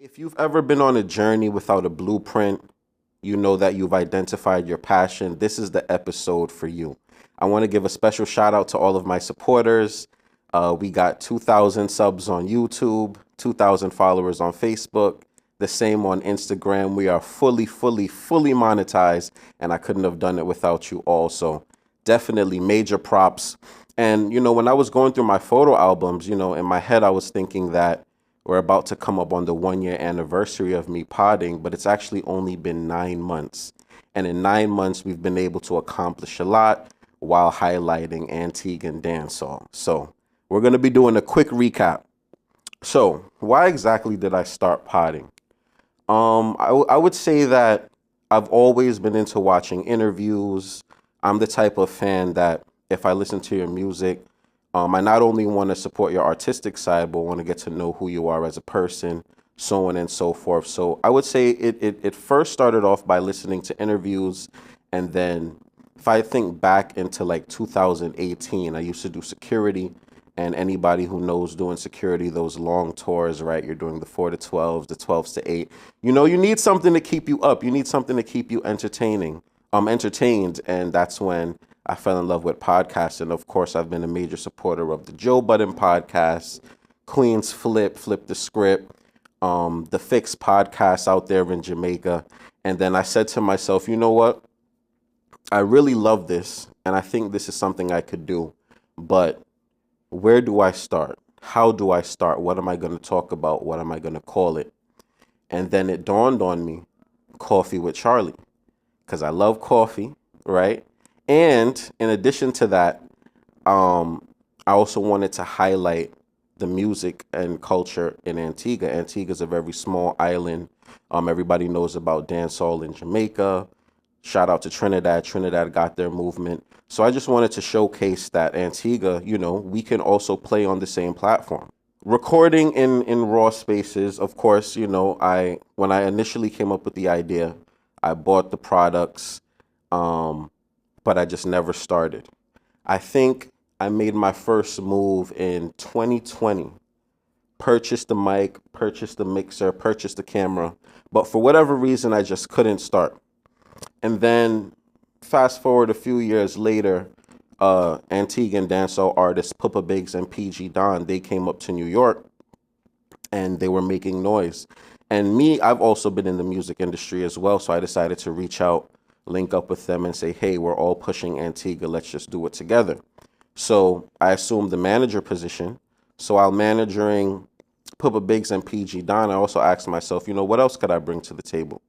If you've ever been on a journey without a blueprint, you know that you've identified your passion. This is the episode for you. I want to give a special shout out to all of my supporters. We got 2,000 subs on YouTube, 2,000 followers on Facebook, the same on Instagram. We are fully monetized, and I couldn't have done it without you all. So definitely major props. And, when I was going through my photo albums, in my head, I was thinking that we're about to come up on the 1 year anniversary of me podding, but it's actually only been 9 months. And in 9 months, we've been able to accomplish a lot while highlighting Antiguan Dancehall. So we're going to be doing a quick recap. So why exactly did I start podding? I would say that I've always been into watching interviews. I'm the type of fan that if I listen to your music, I not only want to support your artistic side, but want to get to know who you are as a person, so on and so forth. So I would say it first started off by listening to interviews. And then if I think back into like 2018, I used to do security. And anybody who knows doing security, those long tours, right? You're doing the 4 to 12s, the 12s to 8. You need something to keep you up. You need something to keep you entertained. And that's when I fell in love with podcasting. Of course, I've been a major supporter of the Joe Budden podcast, Queen's Flip the Script, the Fix podcast out there in Jamaica. And then I said to myself, you know what? I really love this, and I think this is something I could do. But where do I start? How do I start? What am I going to talk about? What am I going to call it? And then it dawned on me, Coffee with Charlie, because I love coffee, right? And in addition to that, I also wanted to highlight the music and culture in Antigua. Antigua is a very small island. Everybody knows about dancehall in Jamaica. Shout out to Trinidad. Trinidad got their movement. So I just wanted to showcase that Antigua, we can also play on the same platform. Recording in raw spaces, of course, when I initially came up with the idea, I bought the products, but I just never started. I think I made my first move in 2020. Purchased the mic, purchased the mixer, purchased the camera, but for whatever reason, I just couldn't start. And then fast forward a few years later, Antiguan dancehall artists Papa Biggs and PG Don, they came up to New York and they were making noise. And me, I've also been in the music industry as well, so I decided to reach out, link up with them and say, hey, we're all pushing Antigua, let's just do it together. So I assumed the manager position. So while managing Papa Biggs and PG Don, I also asked myself, what else could I bring to the table?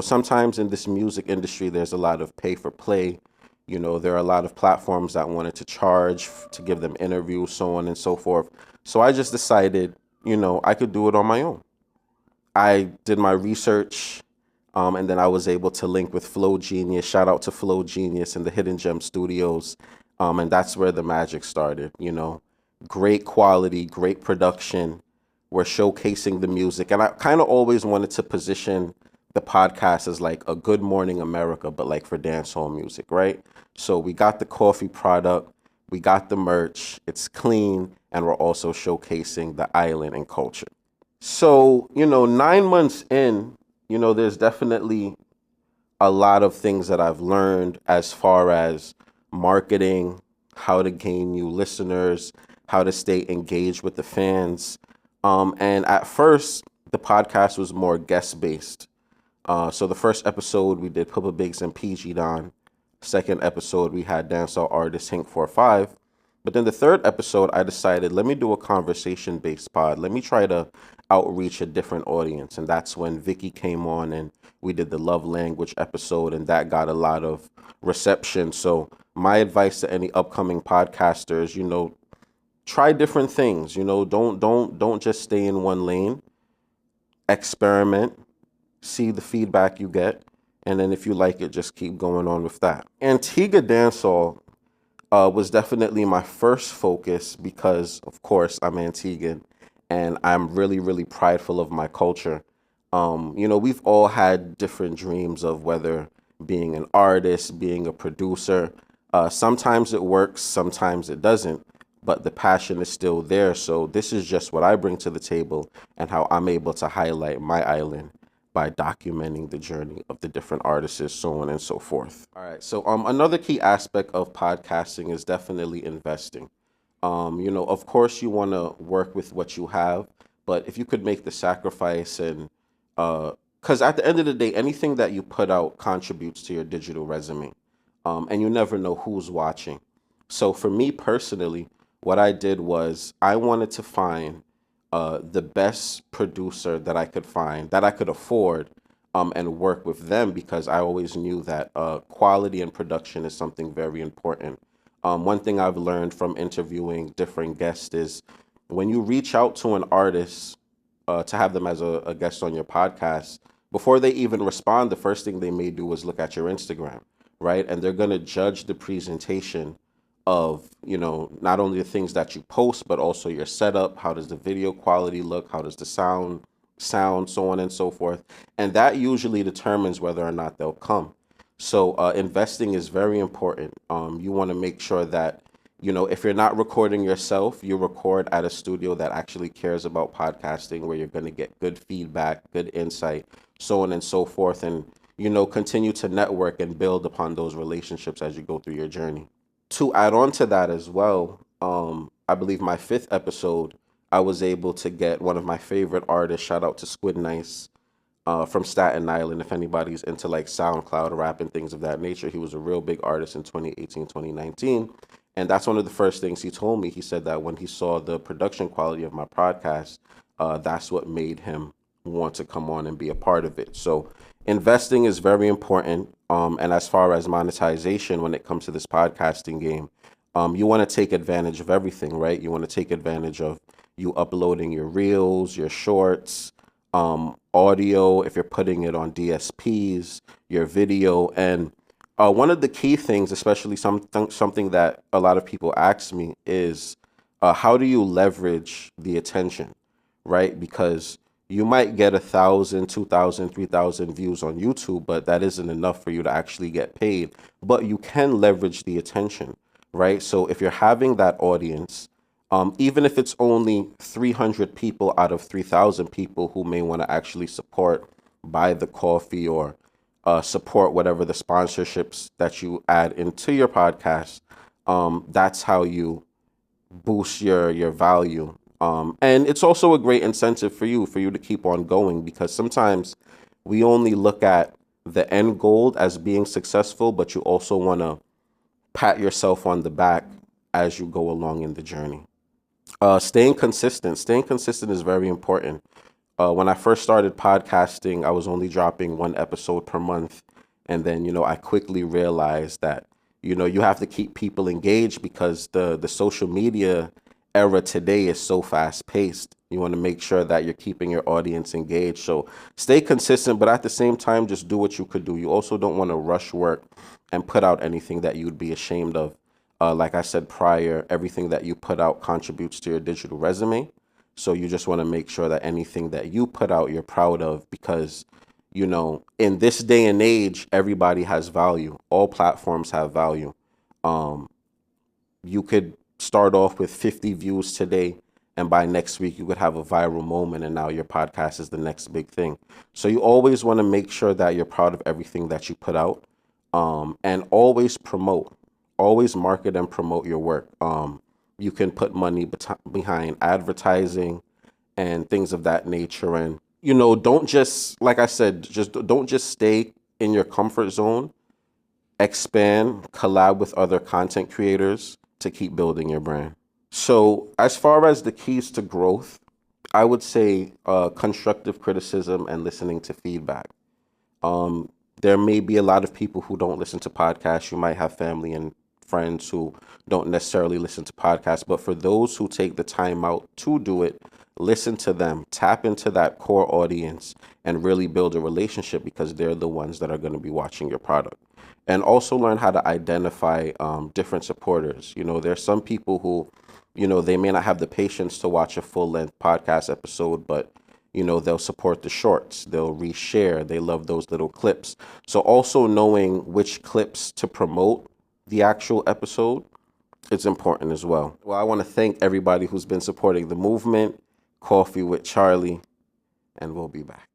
Sometimes in this music industry, there's a lot of pay for play. There are a lot of platforms that wanted to charge to give them interviews, so on and so forth. So I just decided, I could do it on my own. I did my research, and then I was able to link with Flow Genius. Shout out to Flow Genius and the Hidden Gem Studios. And that's where the magic started, Great quality, great production. We're showcasing the music. And I kind of always wanted to position the podcast is like a Good Morning America, but like for dancehall music, right? So we got the coffee product, we got the merch, it's clean, and we're also showcasing the island and culture. So, 9 months in, there's definitely a lot of things that I've learned as far as marketing, how to gain new listeners, how to stay engaged with the fans. And at first, the podcast was more guest-based. So the first episode we did Papa Biggs and PG Don. Second episode we had dancehall artist Hink 45. But then the third episode I decided, let me do a conversation-based pod. Let me try to outreach a different audience. And that's when Vicky came on and we did the love language episode, and that got a lot of reception. So my advice to any upcoming podcasters, try different things. Don't just stay in one lane. Experiment. See the feedback you get, and then if you like it, just keep going on with that. Antigua Dancehall was definitely my first focus because, of course, I'm Antiguan, and I'm really prideful of my culture. We've all had different dreams of whether being an artist, being a producer. Sometimes it works, sometimes it doesn't. but the passion is still there. So this is just what I bring to the table and how I'm able to highlight my island by documenting the journey of the different artists, so on and so forth. All right. So another key aspect of podcasting is definitely investing. Of course you want to work with what you have, but if you could make the sacrifice and because at the end of the day, anything that you put out contributes to your digital resume, and you never know who's watching. So for me personally, what I did was I wanted to find the best producer that I could find that I could afford, and work with them because I always knew that quality and production is something very important. One thing I've learned from interviewing different guests is when you reach out to an artist to have them as a guest on your podcast, before they even respond, the first thing they may do is look at your Instagram, right? And they're going to judge the presentation of, not only the things that you post, but also your setup. How does the video quality look? How does the sound, so on and so forth. And that usually determines whether or not they'll come. So investing is very important. You want to make sure that, if you're not recording yourself, you record at a studio that actually cares about podcasting, where you're going to get good feedback, good insight, so on and so forth. And, continue to network and build upon those relationships as you go through your journey. To add on to that as well, I believe my fifth episode, I was able to get one of my favorite artists, shout out to Squid Nice, from Staten Island. If anybody's into like SoundCloud rap and things of that nature, he was a real big artist in 2018, 2019. And that's one of the first things he told me. He said that when he saw the production quality of my podcast, that's what made him want to come on and be a part of it. So investing is very important. And as far as monetization, when it comes to this podcasting game, you want to take advantage of everything, right? You want to take advantage of you uploading your reels, your shorts, audio, if you're putting it on DSPs, your video. And one of the key things, especially something that a lot of people ask me is, how do you leverage the attention, right? Because you might get 1,000, 2,000, 3,000 views on YouTube, but that isn't enough for you to actually get paid. But you can leverage the attention, right? So if you're having that audience, even if it's only 300 people out of 3,000 people who may want to actually support, buy the coffee, or support whatever the sponsorships that you add into your podcast, that's how you boost your value. And it's also a great incentive for you to keep on going, because sometimes we only look at the end goal as being successful, but you also want to pat yourself on the back as you go along in the journey. Staying consistent. Staying consistent is very important. When I first started podcasting, I was only dropping one episode per month. And then, I quickly realized that, you have to keep people engaged, because the social media era today is so fast paced. You want to make sure that you're keeping your audience engaged. So stay consistent, but at the same time, just do what you could do. You also don't want to rush work and put out anything that you'd be ashamed of. Like I said prior, everything that you put out contributes to your digital resume. So you just want to make sure that anything that you put out, you're proud of, because, in this day and age, everybody has value. All platforms have value. You could start off with 50 views today, and by next week, you could have a viral moment, and now your podcast is the next big thing. So you always want to make sure that you're proud of everything that you put out, and always promote. Always market and promote your work. You can put money behind advertising and things of that nature. And, don't just, like I said, don't just stay in your comfort zone. Expand, collab with other content creators to keep building your brand. So as far as the keys to growth, I would say constructive criticism and listening to feedback. There may be a lot of people who don't listen to podcasts. You might have family and friends who don't necessarily listen to podcasts, but for those who take the time out to do it, listen to them, tap into that core audience, and really build a relationship, because they're the ones that are going to be watching your product. And also learn how to identify different supporters. There's some people who, they may not have the patience to watch a full-length podcast episode, but they'll support the shorts, they'll reshare, they love those little clips. So also knowing which clips to promote the actual episode, it's important as well. Well, I want to thank everybody who's been supporting the movement. Coffee with Charlie, and we'll be back.